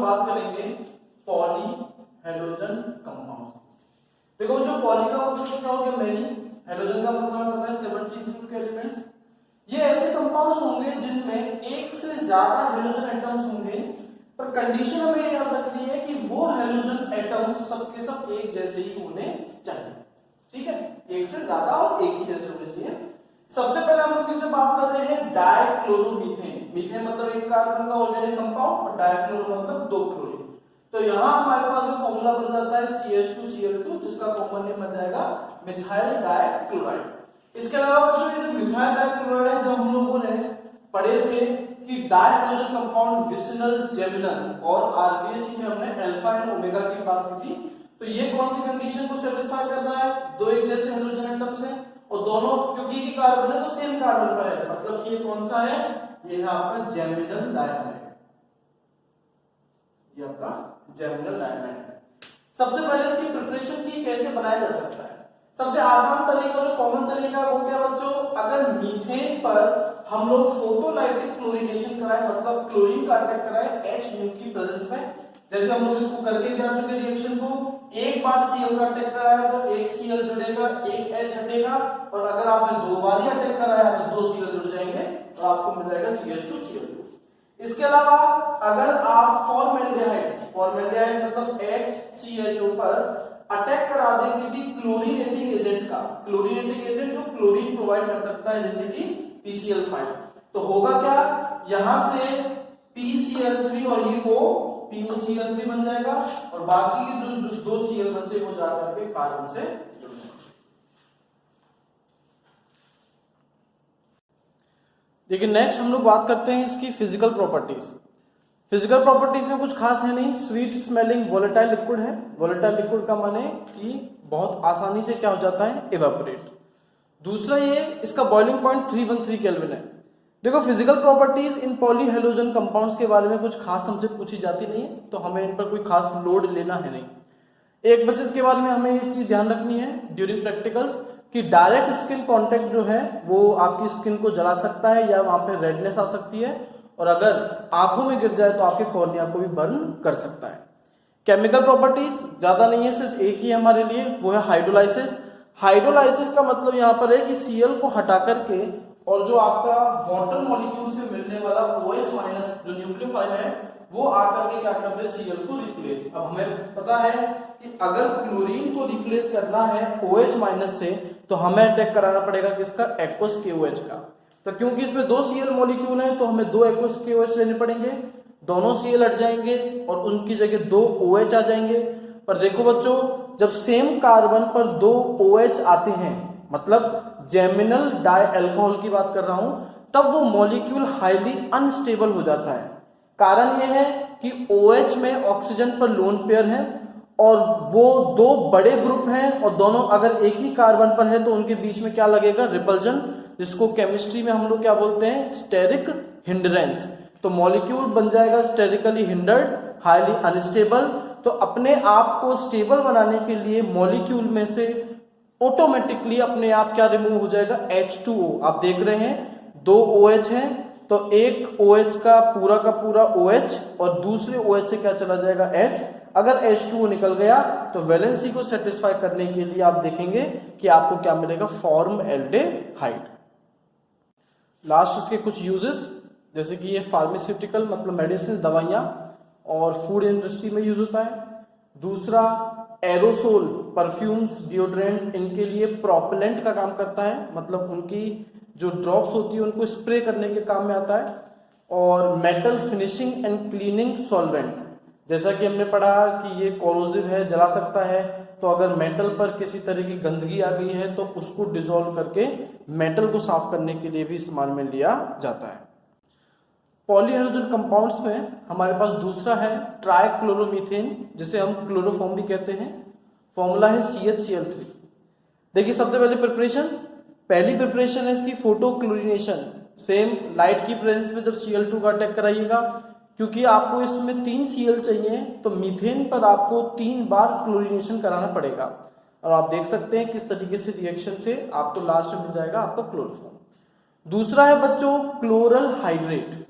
बात करेंगे poly halogen compound. देखो जो पॉली का मतलब क्या हो गया, मेनी, हेलोजन का मतलब पता है 72 के एलिमेंट्स। ये ऐसे कंपाउंड्स होंगे जिनमें एक से ज्यादा हेलोजन एटम्स होंगे, पर कंडीशन हमें याद रखनी है कि वो हेलोजन एटम्स सबके सब एक जैसे ही होने चाहिए। ठीक है, एक से ज्यादा और एक ही जैसे होने चाहिए। सबसे पहले हम लोग इसमें बात कर रहे हैं डाइक्लोरोमीथेन। मीथेन मतलब एक कार्बन का ऑर्गेनिक कंपाउंड और डाइक्लोरो मतलब दो क्लोरीन। तो यहां हमारे पास में फॉर्मूला बन जाता है CH2Cl2, जिसका कॉमन नेम बन जाएगा मिथाइल डाइक्लोराइड। इसके अलावा जो ये मिथाइल डाइक्लोराइड है, जब हम लोगों ने पढ़े थे कि डाइहाइड्रोजन कंपाउंड विसिनल, जेमिनल और आरबीएससी में हमने अल्फा एंड ओमेगा की बात की थी। तो ये कौन सी कंडीशन को सेटिस्फाई कर रहा है, दो एक जैसे हाइड्रोजन एटम्स हैं और दोनों क्योंकि एक ही कार्बन है तो सेम कार्बन पर है, मतलब ये कौन सा है, ये है आपका जेमिनल डायनाइड। ये आपका जेमिनल डायनाइड है। सबसे पहले इसकी प्रिपरेशन की कैसे बनाया जा सकता है। सबसे आसान तरीका जो कॉमन तरीका है वो क्या बच्चों, अगर मीथेन पर हम लोग फोटोलाइटिक क्लोरीनेशन कराएं, मतलब क्लोरीन का अटैक कराएं H की प्रेजेंस में, जैसे हम लोग इसको करके जा चुके रिएक्शन को, एक बार Cl का अटैक कराया तो एक Cl जुड़ेगा, एक H हटेगा, और अगर आपने दो बार ही अटैक कराया तो दो Cl जुड़ जाएंगे तो आपको मिल जाएगा CH2Cl2। इसके अलावा अगर आप फॉर्मेल्डिहाइड मतलब HCHO पर अटैक करा दें किसी क्लोरीनेटिंग एजेंट का, क्लोरीनेटिंग एजेंट जो क्लोरीन प्रोवाइड कर सकता है जैसे कि PCl5, तो होगा क्या, यहां से PCl3 और ये O POCl3 बन जाएगा और बाकी के जो दो Cl बचे वो जाकर के कार्बन से जुड़ जाएंगे। देखिए नेक्स्ट हम लोग बात करते हैं इसकी फिजिकल प्रॉपर्टीज। फिजिकल प्रॉपर्टीज में कुछ खास है नहीं, स्वीट स्मेलिंग वोलेटाइल लिक्विड है। वोलेटाइल लिक्विड का माने कि बहुत आसानी से क्या हो जाता है, इवेपोरेट। दूसरा ये इसका बॉइलिंग पॉइंट 313 केल्विन है। देखो फिजिकल प्रॉपर्टीज इन पॉली हेलोजन कंपाउंड्स के बारे में कुछ खास हमसे पूछी जाती नहीं है, तो हमें इन पर कोई खास लोड लेना है नहीं। एक बस इसके बारे में हमें ये चीज ध्यान रखनी है ड्यूरिंग प्रैक्टिकल्स कि डायरेक्ट स्किन कांटेक्ट जो है वो आपकी स्किन को जला सकता है या वहां पे रेडनेस आ सकती है, और अगर आंखों में गिर जाए तो आपके कॉर्निया को भी बर्न कर सकता है। केमिकल प्रॉपर्टीज ज्यादा नहीं है, सिर्फ एक ही हमारे लिए, वो है हाइड्रोलाइसिस। हाइड्रोलाइसिस का मतलब यहाँ पर है कि Cl को हटा करके और जो आपका वाटर मॉलिक्यूल से मिलने वाला OH माइनस जो न्यूक्लियोफाइल है वो आकर के क्या करते हैं, Cl को रिप्लेस। अब हमें पता है कि अगर क्लोरीन को रिप्लेस करना है OH माइनस से तो हमें अटैक कराना पड़ेगा किसका, एक्वस KOH का। तो क्योंकि इसमें दो Cl मॉलिक्यूल हैं तो हमें दो एक्वस KOH लेने पड़ेंगे, दोनों Cl हट जाएंगे और उनकी जगह दो OH आ जाएंगे। पर देखो बच्चों, जब सेम कार्बन पर दो OH आते हैं, मतलब जेमिनल डाई अल्कोहल की बात कर रहा हूं, तब वो मॉलिक्यूल हाईली अनस्टेबल हो जाता है। कारण यह है कि OH में ऑक्सीजन पर लोन पेयर है और वो दो बड़े ग्रुप हैं और दोनों अगर एक ही कार्बन पर है तो उनके बीच में क्या लगेगा, रिपल्जन, जिसको केमिस्ट्री में हम लोग क्या बोलते हैं, स्टेरिक हिंड्रेंस। तो मॉलिक्यूल बन जाएगा स्टेरिकली हिंडर्ड, हाईली अनस्टेबल। तो अपने आप को स्टेबल बनाने के लिए मॉलिक्यूल में से ऑटोमेटिकली अपने आप क्या रिमूव हो जाएगा, H2O। आप देख रहे हैं दो OH हैं तो एक OH का पूरा OH और दूसरे OH से क्या चला जाएगा, H। अगर H2O निकल गया तो वैलेंसी को सेटिस्फाई करने के लिए आप देखेंगे कि आपको क्या मिलेगा, फॉर्मएल्डेहाइड। लास्ट इसके कुछ यूजेस, जैसे कि ये फार्मास्यूटिकल मतलब मेडिसिन, दवाइयां और फूड इंडस्ट्री में यूज होता है। दूसरा एरोसोल, परफ्यूम्स, डिओड्रेंट, इनके लिए प्रोपेलेंट का काम करता है, मतलब उनकी जो ड्रॉप्स होती है उनको स्प्रे करने के काम में आता है। और metal finishing and cleaning solvent, जैसा कि हमने पढ़ा कि ये कोरोसिव है, जला सकता है, तो अगर मेटल पर किसी तरह की गंदगी आ गई है तो उसको डिसॉल्व करके मेटल को साफ करने के लिए भी इस्तेमाल में लिया जाता है। पॉलीहेलोजन कंपाउंड्स में हमारे पास दूसरा है ट्राइक्लोरोमीथेन, जिसे हम क्लोरोफॉर्म भी कहते हैं। फॉर्मूला है CHCl3। देखिए सबसे पहली प्रिपरेशन है इसकी फोटो क्लोरीनेशन। सेम लाइट की प्रेजेंस में जब Cl2 का अटैक कराइएगा, क्योंकि आपको इसमें 3 Cl चाहिए तो मीथेन पर आपको 3 बार क्लोरीनेशन कराना पड़ेगा। और आप देख सकते हैं किस तरीके से रिएक्शन से आपको लास्ट में मिल जाएगा आपका क्लोरोफॉर्म। दूसरा है बच्चों क्लोरल हाइड्रेट।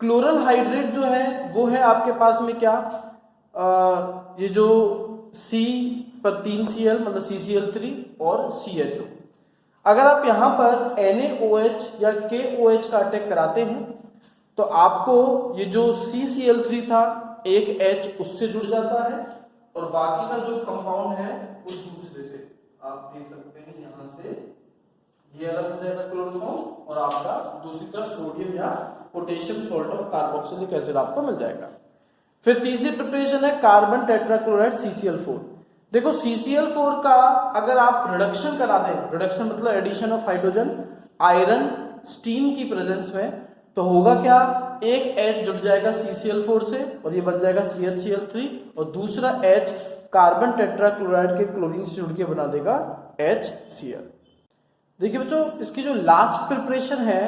क्लोरल हाइड्रेट जो है वो है आपके पास में क्या, ये जो C पर 3Cl मतलब CCl3 और CHO। अगर आप यहां पर NaOH या KOH का अटैक कराते हैं तो आपको ये जो CCl3 था एक H उससे जुड़ जाता है और बाकी का जो कंपाउंड है वो दूसरे से, आप देख सकते हैं यहां से ये अलग हो जाएगा क्लोरोफॉर्म और आपका दूसरी तरफ सोडियम या potassium salt of carboxylic acid आपको मिल जाएगा। फिर तीसरी प्रिपरेशन है कार्बन टेट्राक्लोराइड CCl4। देखो CCl4 का अगर आप रिडक्शन करा दें, रिडक्शन मतलब addition of hydrogen iron steam की प्रेजेंस में, तो होगा क्या, एक H जुड़ जाएगा CCl4 से और ये बन जाएगा CHCl3 और दूसरा H कार्बन टेट्राक्लोराइड के क्लोरीन से जुड़ के बना देगा HCl। देखिए बच्चों, इसकी जो लास्ट प्रिपरेशन है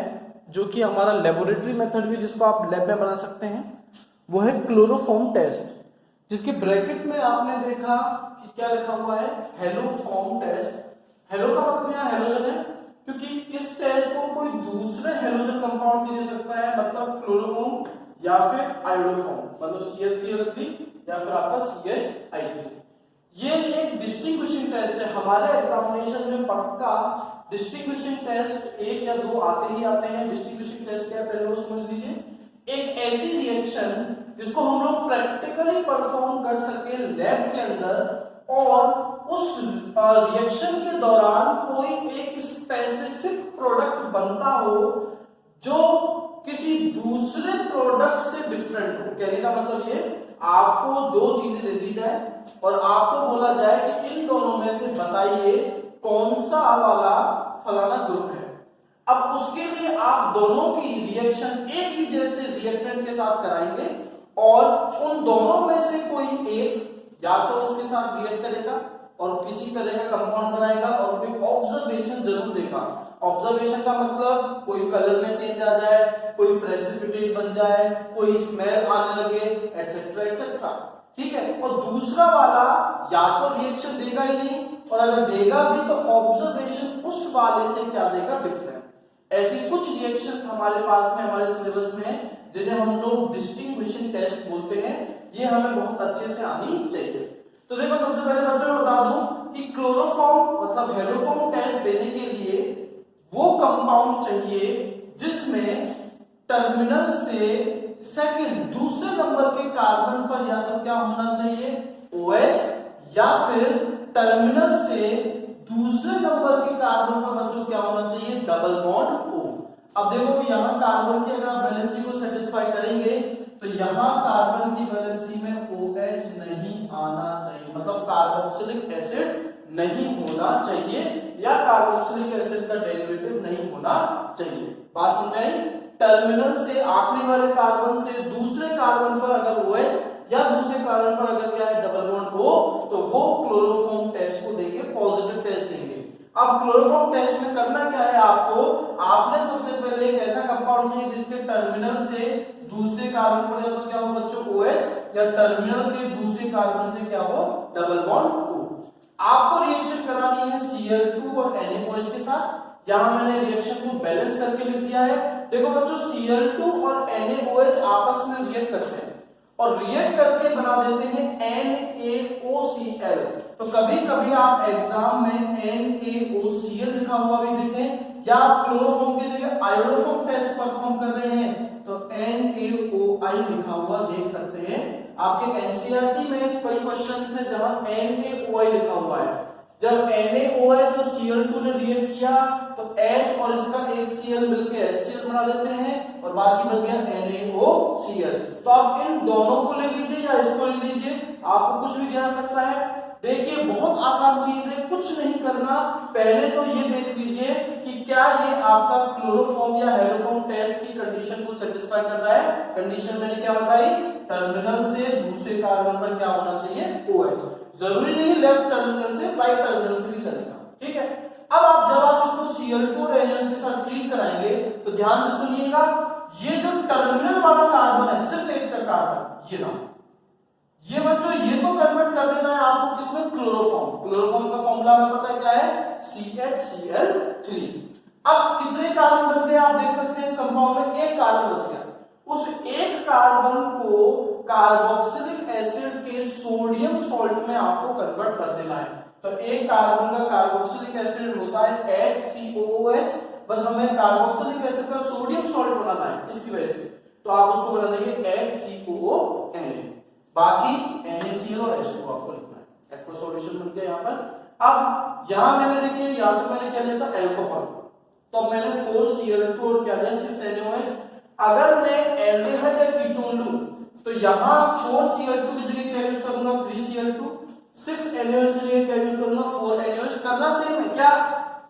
जो कि हमारा लेबोरेटरी मेथड भी जिसको आप लैब में बना सकते हैं वो है क्लोरोफॉर्म टेस्ट, जिसके ब्रैकेट में आपने देखा कि क्या लिखा हुआ है, हेलोफॉर्म टेस्ट। हेलो का मतलब यहाँ हेलोजन है क्योंकि इस टेस्ट को कोई दूसरे हेलोजन कंपाउंड भी दे सकता है, मतलब क्लोरोफॉर्म या फिर आयोडोफॉर्म मतलब CHCl3 या फिर आपका CHI3। ये एक डिस्टिंग्विशिंग टेस्ट है, हमारे एग्जामिनेशन में पक्का डिस्टिंग्विशिंग टेस्ट एक या दो आते ही आते हैं। डिस्टिंग्विशिंग टेस्ट क्या है पहले वो समझ लीजिए, एक ऐसी रिएक्शन जिसको हम लोग प्रैक्टिकली परफॉर्म कर सके लैब के अंदर और उस रिएक्शन के दौरान कोई एक स्पेसिफिक प्रोडक्ट बनता हो जो किसी दूसरे प्रोडक्ट से डिफरेंट हो। कहने का मतलब ये, आपको दो चीजें दे दी जाए और आपको बोला जाए कि इन दोनों में से बताइए कौन सा वाला फलाना ग्रुप है। अब उसके लिए आप दोनों की रिएक्शन एक ही जैसे रिएक्टेंट के साथ कराएंगे और उन दोनों में से कोई एक या तो उसके साथ रिएक्ट करेगा और किसी तरह का कंपाउंड बनाएगा और कोई ऑब्जर्वेशन जरूर देगा। ऑब्जर्वेशन का मतलब कोई कलर में चेंज आ जाए, कोई प्रेसिपिटेट बन जाए, कोई स्मेल आने लगे, एटसेट्रा एटसेट्रा, ठीक है। और दूसरा वाला या तो रिएक्शन देगा ही नहीं और अगर देगा भी तो ऑब्जर्वेशन उस वाले से क्या देगा, डिफरेंट। ऐसी कुछ रिएक्शन हमारे पास में हमारे सिलेबस में जिन्हें हम लोग डिस्टिंग्विशिंग टेस्ट बोलते हैं, ये हमें बहुत अच्छे से आनी चाहिए। तो देखो सबसे पहले बच्चों मैं बता दूं कि क्लोरोफॉर्म मतलब हेलोफॉर्म टेस्ट देने के लिए वो कंपाउंड चाहिए जिसमें टर्मिनल से सेकंड दूसरे नंबर के कार्बन पर या तो क्या होना चाहिए OH या फिर टर्मिनल से दूसरे नंबर के कार्बन पर बच्चों क्या होना चाहिए, डबल बॉन्ड O। अब देखो यहाँ कार्बन की अगर आप वैलेंसी को सेटिस्फाई करेंगे तो यहाँ कार्बन की वैलेंसी में OH नहीं आना चाहिए, मतलब कार्बोक्सिलिक एसिड नहीं होना चाहिए या कार्बोक्सिलिक एसिड का डेरिवेटिव नहीं होना चाहिए। बात समझ आई? टर्मिनल से आखिरी वाले कार्बन से दूसरे कार्बन पर अगर OH या दूसरे कार्बन पर अगर क्या है डबल बॉन्ड हो तो वो क्लोरोफॉर्म टेस्ट को देंगे, पॉजिटिव टेस्ट देंगे। अब क्लोरोफॉर्म टेस्ट में करना क्या है आपको, आपने सबसे पहले एक ऐसा कंपाउंड चाहिए जिसके टर्मिनल से दूसरे कार्बन पर या तो क्या हो बच्चों OH या टर्मिनल के दूसरे कार्बन से क्या हो डबल बॉन्ड O। आपको रिएक्शन करानी है Cl2 और NaOH के साथ। यहां मैंने रिएक्शन को बैलेंस करके लिख दिया है। देखो बच्चों Cl2 और NaOH आपस में रिएक्ट करते हैं और रिएक्ट करके बना देते हैं NaOCl। तो कभी कभी आप एग्जाम में NaOCl लिखा हुआ भी देखें या आप क्लोरोफॉर्म की जगह आयोडोफॉर्म टेस्ट परफॉर्म कर रहे हैं तो NaOI लिखा हुआ देख सकते हैं। आपके एनसीईआरटी में कई क्वेश्चन है जहां NaOI लिखा हुआ है। जब NaOH और Cl2 ने रिएक्ट किया तो H और इसका एक Cl मिलकर HCl बना देते हैं और बाकी बच गया NaOCl। तो आप इन दोनों को ले लीजिए या इसको ले लीजिए, आपको कुछ भी दिया सकता है। देखिए बहुत आसान चीज है, कुछ नहीं करना, पहले तो ये देख लीजिए कि क्या ये आपका क्लोरोफॉर्म या हेलोफॉर्म टेस्ट की कंडीशन को सेटिस्फाई कर रहा है। कंडीशन मैंने क्या बताई, टर्मिनल से दूसरे कार्बन पर क्या होना चाहिए OH। जरूरी नहीं लेफ्ट टर्मिनल से, राइट टर्मिनल से भी चलेगा, ठीक है। अब जब आप इसको Cl2 रेजन के साथ ट्रीट कराएंगे तो ध्यान से सुनिएगा, ये जो टर्मिनल वाला कार्बन है सिर्फ एक का कार्बन ये ना, ये बच्चों ये तो कन्वर्ट कर देना है आपको किसमें, क्लोरोफॉर्म। क्लोरोफॉर्म का फॉर्मूला हमें पता है क्या है, CHCl3। अब कितने कार्बन बच गए आप देख सकते हैं इस कंपाउंड में, एक कार्बन बच गया। उस एक कार्बन को कार्बोक्सिलिक एसिड के सोडियम सॉल्ट में आपको कन्वर्ट कर देना है। तो एक कार्बन का कार्बोक्सिलिक एसिड होता है HCOOH, बस हमें कार्बोक्सिलिक एसिड का सोडियम सॉल्ट बनाना है इसकी वजह से, तो आप उसको बना देंगे HCOONA, बाकी NaCl और H2O आपको लिखना है। एक्वा सॉल्यूशन बन गया यहाँ पर। अब यहां मैंने देखिए या तो मैंने क्या लिया था अल्कोहल, तो मैंने 4Cl2 और क्या लिया 6NaOH। अगर मैं एल्डिहाइड या कीटोन लूं तो यहां 4Cl2 की जगह क्या यूज करूंगा 3Cl2, 6NaOH की जगह क्या यूज करूंगा 4NaOH। करना सेम है, क्या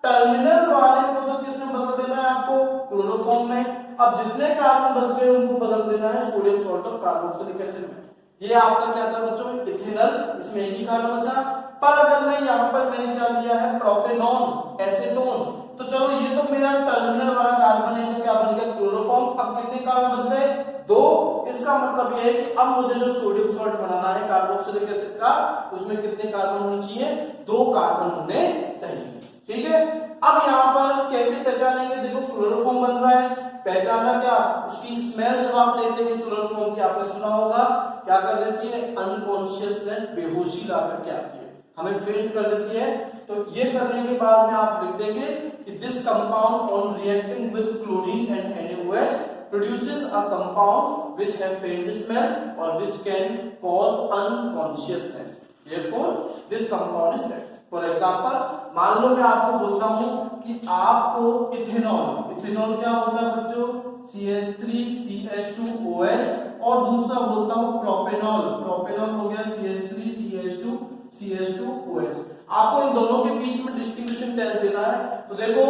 टर्मिनल वाले को तो किसमें बदल देना है आपको क्लोरोफॉर्म में। अब जितने कार्बन बच गए उनको बदल देना है सोडियम सॉल्ट और कार्बोक्सिलिक एसिड में। ये आपका क्या था बच्चों इथेनॉल, इसमें एक ही कार्बन बचा। पर अगर मैं यहाँ पर मैंने क्या लिया है प्रोपेनॉन एसीटोन, तो चलो ये तो मेरा टर्मिनल वाला कार्बन है, तो क्या बन गया क्लोरोफॉर्म। अब कितने कार्बन बच गए 2। इसका मतलब ये है कि अब मुझे जो सोडियम सॉल्ट बनाना है कार्बोक्सिलिक एसिड का, उसमें कितने कार्बन होने चाहिए 2 कार्बन होने चाहिए। ठीक है, अब यहाँ पर कैसे पहचानेंगे, देखो क्लोरोफॉर्म बन रहा है, पहचाना क्या, उसकी स्मेल जब आप लेते हैं क्लोरोफॉर्म की, आपने सुना होगा क्या कर देती है अनकॉन्शियसनेस, बेहोशी ला करके आती है, हमें फेंट कर देती है। तो ये करने के बाद में आप लिख देंगे कि this compound on reacting with chlorine and NaOH produces a compound which have faint smell or which can cause unconsciousness, therefore this compound is bad। For example, मान लो मैं आपको बोलता हूं कि आपको इथेनॉल, इथेनॉल क्या होता है बच्चों CH3CH2OH, और दूसरा बोलता हूं प्रोपेनॉल, प्रोपेनॉल हो गया CH3CH2CH2OH। आपको इन दोनों के बीच में डिस्टिंग्विशन टेस्ट देना है। तो देखो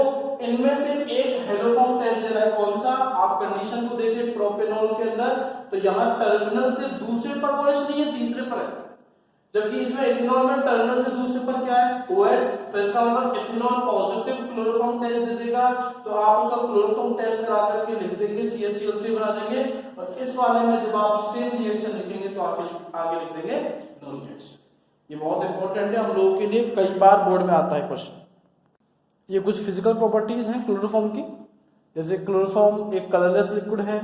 इनमें से एक हेलोफॉर्म टेस्ट दे रहा है, कौन सा, आप कंडीशन को देखिए प्रोपेनॉल के अंदर, तो यहाँ टर्मिनल से दूसरे पर OH नहीं है, तीसरे पर है, जबकि इसमें इथेनॉल में टर्मिनल से दूसरे पर क्या है OH। तो इसका मतलब इथेनॉल पॉजिटिव क्लोरोफॉर्म टेस्ट दे देगा, तो आप उसका क्लोरोफॉर्म टेस्ट करा करके लिख देंगे CH3 बना देंगे, और इस वाले में जब आप सेम रिएक्शन लिखेंगे तो आगे लिख देंगे नो रिएक्शन। ये बहुत इंपॉर्टेंट है, हम लोगों के लिए कई बार बोर्ड में आता है क्वेश्चन। ये कुछ फिजिकल प्रॉपर्टीज हैं क्लोरोफॉर्म की, जैसे क्लोरोफॉर्म एक कलरलेस लिक्विड है,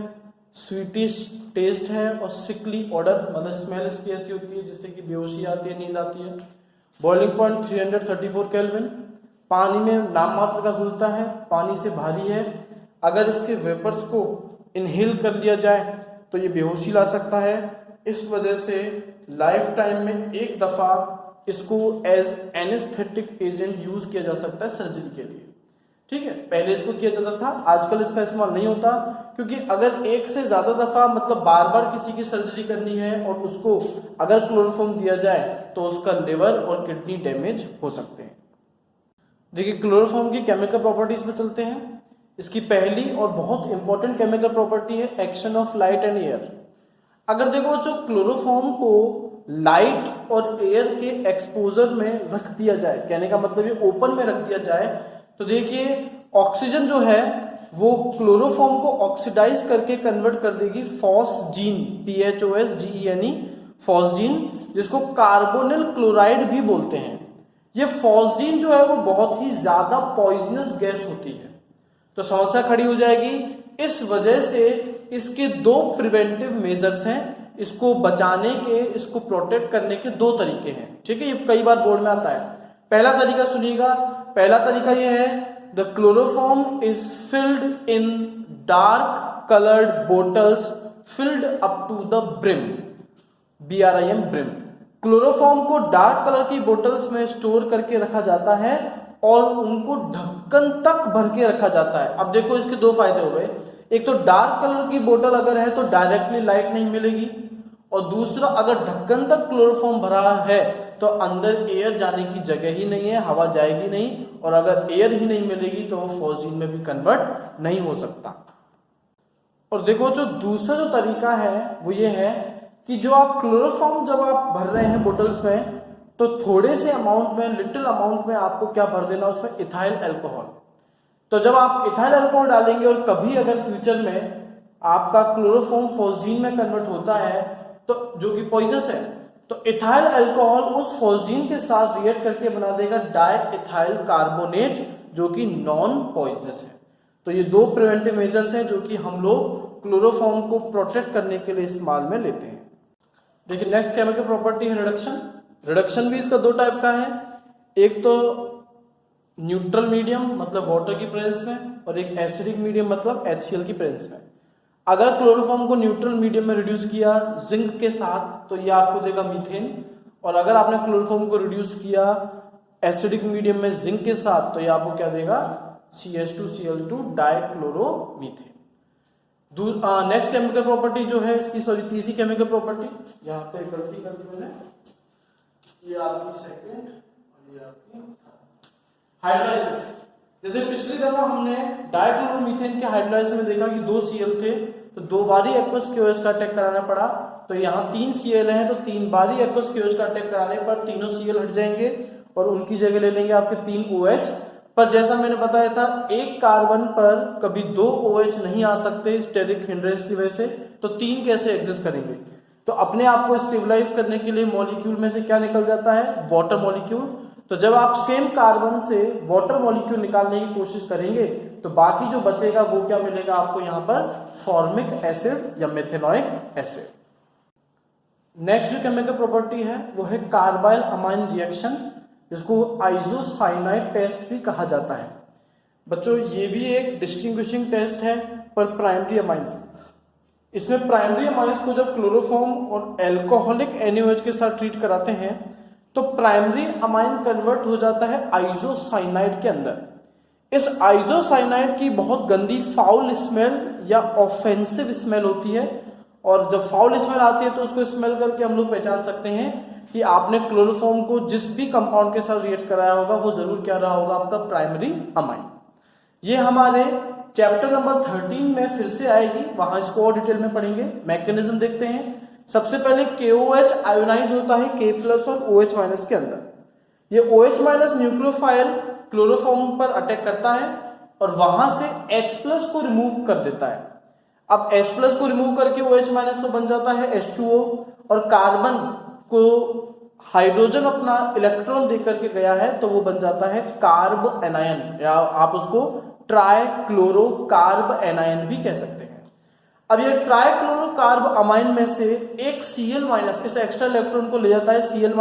स्वीटिश टेस्ट है और सिकली ऑर्डर, मतलब स्मेल इसकी ऐसी होती है जिससे कि बेहोशी आती है, नींद आती है। बॉइलिंग पॉइंट 334 केल्विन, पानी में नाम मात्र का घुलता है, पानी से भारी है, अगर इसके वेपर्स को इनहेल कर लिया जाए तो ये बेहोशी ला सकता है। इस वजह से लाइफ टाइम में एक दफा इसको एज एनेस्थेटिक एजेंट यूज किया जा सकता है सर्जरी के लिए। ठीक है, पहले इसको किया जाता था, आजकल इसका इस्तेमाल नहीं होता, क्योंकि अगर एक से ज्यादा दफा मतलब बार बार किसी की सर्जरी करनी है और उसको अगर क्लोरोफॉर्म दिया जाए तो उसका लिवर और किडनी डैमेज हो सकते हैं। देखिए क्लोरोफॉर्म की केमिकल प्रॉपर्टीज पे चलते हैं। इसकी पहली और बहुत इंपॉर्टेंट केमिकल प्रॉपर्टी है action of light and air. अगर देखो जो क्लोरोफॉर्म को लाइट और एयर के एक्सपोजर में रख दिया जाए, कहने का मतलब ये ओपन में रख दिया जाए, तो देखिए ऑक्सीजन जो है वो क्लोरोफॉर्म को ऑक्सीडाइज करके कन्वर्ट कर देगी फॉस्जीन, PHOSGENE, फॉस्जीन, जिसको कार्बोनिल क्लोराइड भी बोलते हैं। ये फॉस्जीन जो है वो बहुत ही ज्यादा पॉइजनस गैस होती है, तो समस्या खड़ी हो जाएगी। इस वजह से इसके 2 प्रिवेंटिव मेजर्स हैं, इसको बचाने के, इसको प्रोटेक्ट करने के 2 तरीके हैं। ठीक है, ये कई बार बोर्ड में आता है। पहला तरीका सुनिएगा, पहला तरीका ये है the chloroform is filled in dark coloured bottles filled up to the brim, BRIM brim. Chloroform को डार्क कलर की बोटल्स में स्टोर करके रखा जाता है और उनको ढक्कन तक भर के रखा जाता है। अब देखो इसके 2 फायदे हो गए, एक तो डार्क कलर की बोतल अगर है तो डायरेक्टली लाइट नहीं मिलेगी, और दूसरा अगर ढक्कन तक क्लोरोफॉर्म भरा है तो अंदर एयर जाने की जगह ही नहीं है, हवा जाएगी नहीं, और अगर एयर ही नहीं मिलेगी तो वो फॉस्जीन में भी कन्वर्ट नहीं हो सकता। और देखो जो दूसरा जो तरीका है वो ये है कि जो आप क्लोरोफॉर्म जब आप भर रहे हैं बोटल्स में, तो थोड़े से अमाउंट में, लिटिल अमाउंट में आपको क्या भर देना उसमें, इथाइल अल्कोहल। तो जब आप इथाइल अल्कोहल डालेंगे और कभी अगर फ्यूचर में आपका क्लोरोफॉर्म फॉस्जीन में कन्वर्ट होता है तो जो कि पॉइजनस है, तो इथाइल अल्कोहल उस फॉस्जीन के साथ रिएक्ट करके बना देगा डाई इथाइल कार्बोनेट, जो कि नॉन पॉइजनस है। तो ये 2 प्रिवेंटिव मेजर्स हैं जो कि हम लोग क्लोरोफॉर्म को प्रोटेक्ट करने के लिए इस्तेमाल में लेते हैं। देखिए नेक्स्ट केमिकल प्रॉपर्टी है रिडक्शन। रिडक्शन भी इसका दो टाइप का है, एक तो न्यूट्रल मीडियम मतलब वाटर की प्रेजेंस में, और एक एसिडिक मीडियम मतलब HCl की प्रेजेंस में। अगर क्लोरोफॉर्म को न्यूट्रल मीडियम में रिड्यूस किया जिंक के साथ तो ये आपको देगा मीथेन, और अगर आपने क्लोरोफॉर्म को रिड्यूस किया एसिडिक मीडियम में जिंक के साथ तो ये आपको क्या देगा, CH2Cl2 dichloromethane. Next chemical property जो है इसकी, सॉरी तीसरी केमिकल प्रॉपर्टी, यहाँ पे गलती कर दी मैंने, ये आपकी सेकंड और ये आपकी हाइड्रोलाइसिस। जैसे पिछली दफा हमने डाइक्लोरोमीथेन के हाइड्रोलाइसिस में देखा कि 2 Cl थे तो 2 बार ही एक्वस KOH का अटैक कराना पड़ा, तो यहाँ 3 Cl हैं तो 3 बार ही एक्वस KOH का अटैक कराने पर तीनों Cl हट जाएंगे और उनकी जगह ले लेंगे आपके 3 OH। पर जैसा मैंने बताया था एक कार्बन पर कभी 2 OH नहीं आ सकते स्टेरिक हिंड्रेंस की वजह से, तो 3 कैसे एग्जिस्ट करेंगे। तो अपने आप को स्टेबलाइज करने के लिए मॉलिक्यूल में से क्या निकल जाता है, वाटर मॉलिक्यूल। तो जब आप सेम कार्बन से वाटर मॉलिक्यूल निकालने की कोशिश करेंगे तो बाकी जो बचेगा वो क्या मिलेगा आपको यहाँ पर, फॉर्मिक एसिड या मेथेनोइक एसिड। नेक्स्ट जो केमिकल प्रॉपर्टी है वो है कार्बाइल अमाइन रिएक्शन, जिसको आइसोसाइनाइड टेस्ट भी कहा जाता है। बच्चों ये भी एक डिस्टिंग्विशिंग टेस्ट है पर प्राइमरी अमाइंस। इसमें प्राइमरी अमाइंस को जब क्लोरोफॉर्म और एल्कोहलिक NaOH के साथ ट्रीट कराते हैं तो प्राइमरी अमाइन कन्वर्ट हो जाता है आइसोसाइनाइड के अंदर। इस आइसोसाइनाइड की बहुत गंदी फाउल स्मेल या ऑफेंसिव स्मेल होती है, और जब फाउल स्मेल आती है तो उसको स्मेल करके हम लोग पहचान सकते हैं कि आपने क्लोरोफॉर्म को जिस भी कंपाउंड के साथ रिएक्ट कराया होगा वो जरूर क्या रहा होगा, आपका प्राइमरी अमाइन। ये हमारे चैप्टर नंबर 13 में फिर से आएगी, वहां इसको और डिटेल में पढ़ेंगे। मैकेनिज्म देखते हैं। सबसे पहले KOH आयोनाइज होता है K+ और OH- के अंदर। ये OH- न्यूक्लियोफाइल क्लोरोफॉर्म पर अटैक करता है और वहां से H+ को रिमूव कर देता है। अब H+ को रिमूव करके OH- तो बन जाता है H2O, और कार्बन को हाइड्रोजन अपना इलेक्ट्रॉन देकर के गया है तो वो बन जाता है कार्ब एनायन, या आप उसको ट्राइक्लोरो कार्ब एनायन भी कह सकते हैं। अब ये ट्राइक्लोरो कार्ब अमाइन में से एक Cl- इस एक्स्ट्रा इलेक्ट्रॉन को ले जाता है Cl-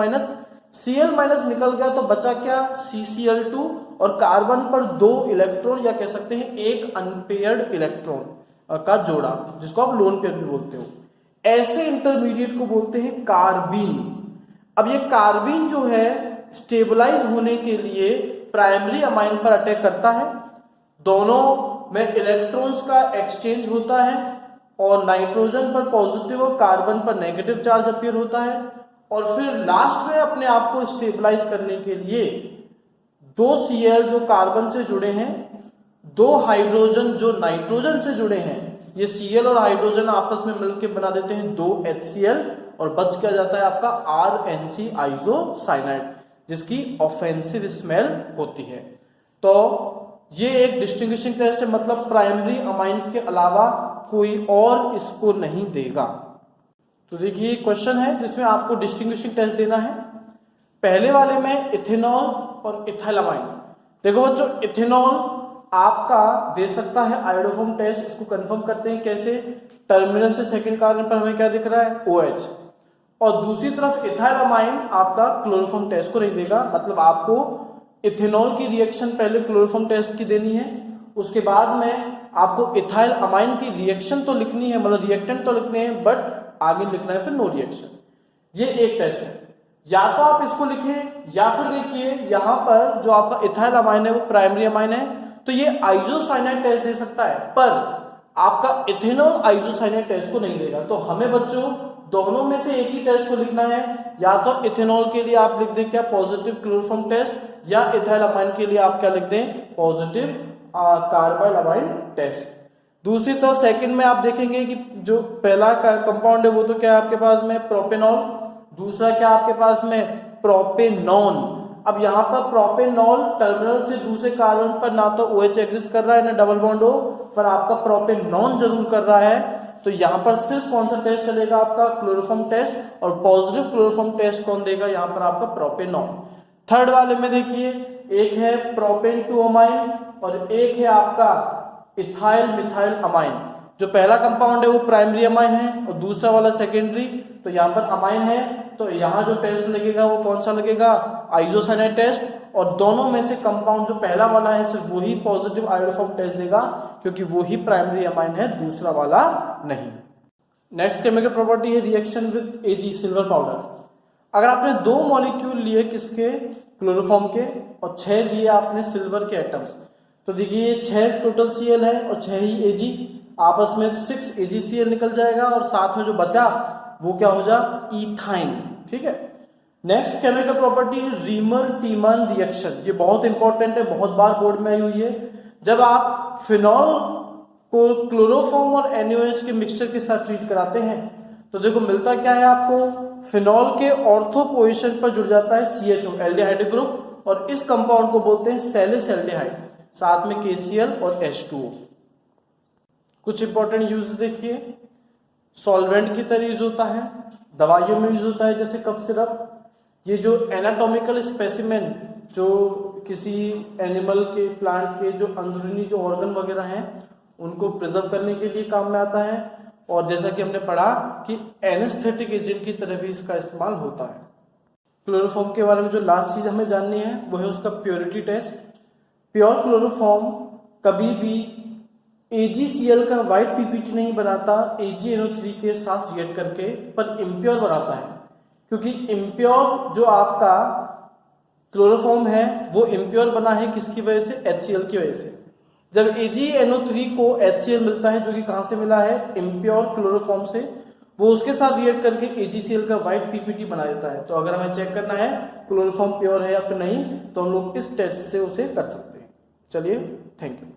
निकल गया तो बचा क्या, CCl2, और कार्बन पर 2 इलेक्ट्रॉन या कह सकते हैं एक अनपेयर्ड इलेक्ट्रॉन का जोड़ा, जिसको आप लोन पेयर भी बोलते हो। ऐसे इंटरमीडिएट को बोलते हैं कार्बीन। अब ये कार्बीन जो है स्टेबलाइज होने के लिए प्राइमरी अमाइन पर अटैक करता है, दोनों में इलेक्ट्रॉन्स का एक्सचेंज होता है और नाइट्रोजन पर पॉजिटिव और कार्बन पर नेगेटिव चार्ज अपीयर होता है, और फिर लास्ट में अपने आप को स्टेबलाइज करने के लिए 2 Cl जो कार्बन से जुड़े हैं, 2 हाइड्रोजन जो नाइट्रोजन से जुड़े हैं, ये Cl और हाइड्रोजन आपस में मिलकर बना देते हैं 2 HCl, और बच क्या जाता है आपका RNC आइसोसाइनाइड, जिसकी ऑफेंसिव स्मेल होती है। तो ये एक डिस्टिंग्विशिंग टेस्ट है, मतलब प्राइमरी अमाइंस के अलावा कोई और इसको नहीं देगा। तो देखिए क्वेश्चन है जिसमें आपको डिस्टिंग्विशिंग टेस्ट देना है। पहले वाले में इथेनॉल और इथाइलामाइन। देखो बच्चों, इथेनॉल आपका दे सकता है आयोडोफॉर्म टेस्ट, इसको कंफर्म करते हैं कैसे, टर्मिनल से सेकंड कार्बन पर हमें क्या दिख रहा है, OH, और दूसरी तरफ इथाइलामाइन आपका क्लोरोफॉर्म टेस्ट को नहीं देगा। मतलब आपको इथेनॉल की रिएक्शन पहले क्लोरोफॉर्म टेस्ट की देनी है, उसके बाद में आपको इथाइल अमाइन की रिएक्शन तो लिखनी है, मतलब रिएक्टेंट तो लिखने हैं, बट आगे लिखना है फिर नो रिएक्शन। ये एक टेस्ट है, या तो आप इसको लिखें या फिर देखिए यहां पर जो आपका इथाइल अमाइन है वो प्राइमरी अमाइन है, तो ये आइसोसाइनाइड टेस्ट दे सकता है, पर आपका इथेनॉल आइसोसाइनाइड टेस्ट को नहीं देगा। तो हमें बच्चों दोनों में से एक ही टेस्ट को लिखना है, या तो इथेनॉल के लिए आप लिख दें क्या, पॉजिटिव क्लोरोफॉर्म टेस्ट, या इथाइल अमाइन के लिए आप क्या लिख दें, पॉजिटिव कार्बाइल अमाइन टेस्ट। दूसरी तरफ सेकंड में आप देखेंगे कि जो पहला कंपाउंड है वो तो क्या है आपके पास में, प्रोपेनॉल, दूसरा क्या आपके पास में, प्रोपेनॉन। अब यहाँ पर प्रोपेनॉल टर्मिनल से दूसरे कार्बन पर ना तो OH एग्जिस्ट कर रहा है ना डबल बॉन्ड हो, पर आपका प्रोपेनॉन जरूर कर रहा है। तो यहाँ पर सिर्फ कौन सा टेस्ट चलेगा, आपका क्लोरोफॉर्म टेस्ट, और पॉजिटिव क्लोरोफॉर्म टेस्ट कौन देगा, यहाँ पर आपका प्रोपेनॉन। थर्ड वाले में देखिए एक है प्रोपेन 2 अमाइन और एक है आपका इथाइल मिथाइल अमाइन। जो पहला कंपाउंड है वो प्राइमरी अमाइन है और दूसरा वाला सेकेंडरी, तो यहाँ पर अमाइन है, तो यहाँ जो टेस्ट लगेगा वो कौन सा लगेगा, आइसोसाइनाइड टेस्ट। और दोनों में से कंपाउंड जो पहला वाला है सिर्फ वही पॉजिटिव आयोडोफॉर्म टेस्ट देगा, क्योंकि वो ही प्राइमरी अमाइन है, दूसरा वाला नहीं। नेक्स्ट केमिकल प्रॉपर्टी है reaction with Ag, silver powder. अगर आपने 2 मॉलिक्यूल लिए किसके, क्लोरोफॉर्म के, और 6 लिए आपने सिल्वर के एटम्स, तो देखिए ये 6 टोटल Cl है और 6 ही Ag, आपस में 6 AgCl निकल जाएगा और साथ में जो बचा वो क्या हो जा, इथाइन। ठीक है। नेक्स्ट केमिकल प्रॉपर्टी है रीमर टीमन रिएक्शन। ये बहुत इंपॉर्टेंट है, बहुत बार बोर्ड में आई हुई है। जब आप फिनॉल को क्लोरोफॉर्म और NaOH के मिक्सचर के साथ ट्रीट कराते हैं तो देखो मिलता क्या है आपको, फिनॉल के ऑर्थो पोजीशन पर जुड़ जाता है CHO, एल्डिहाइड ग्रुप, और इस कंपाउंड को बोलते हैं सैलिस एल्डिहाइड, साथ में KCl और H2O। कुछ इंपॉर्टेंट यूज देखिए, सॉल्वेंट की तरह यूज होता है, दवाइयों में यूज होता है जैसे कफ सिरप। ये जो एनाटॉमिकल स्पेसिमेन, जो किसी एनिमल के, प्लांट के जो अंदरूनी जो ऑर्गन वगैरह हैं उनको प्रिजर्व करने के लिए काम में आता है। और जैसा कि हमने पढ़ा कि एनेस्थेटिक एजेंट की तरह भी इसका इस्तेमाल होता है। क्लोरोफॉर्म के बारे में जो लास्ट चीज हमें जाननी है वो है उसका प्योरिटी टेस्ट। प्योर क्लोरोफॉर्म कभी भी AgCl का व्हाइट पीपीटी नहीं बनाता AgNO3 के साथ रिएक्ट करके, पर इम्प्योर बनाता है, क्योंकि इम्प्योर जो आपका क्लोरोफॉर्म है वो इम्प्योर बना है किसकी वजह से, HCl की वजह से। जब AgNO3 को HCl मिलता है जो कि कहां से मिला है, इम्प्योर क्लोरोफॉर्म से, वो उसके साथ रिएक्ट करके AgCl का व्हाइट पीपीटी बना देता है। तो अगर हमें चेक करना है क्लोरोफॉर्म प्योर है या फिर नहीं, तो हम लोग इस टेस्ट से उसे कर सकते हैं। चलिए, थैंक यू।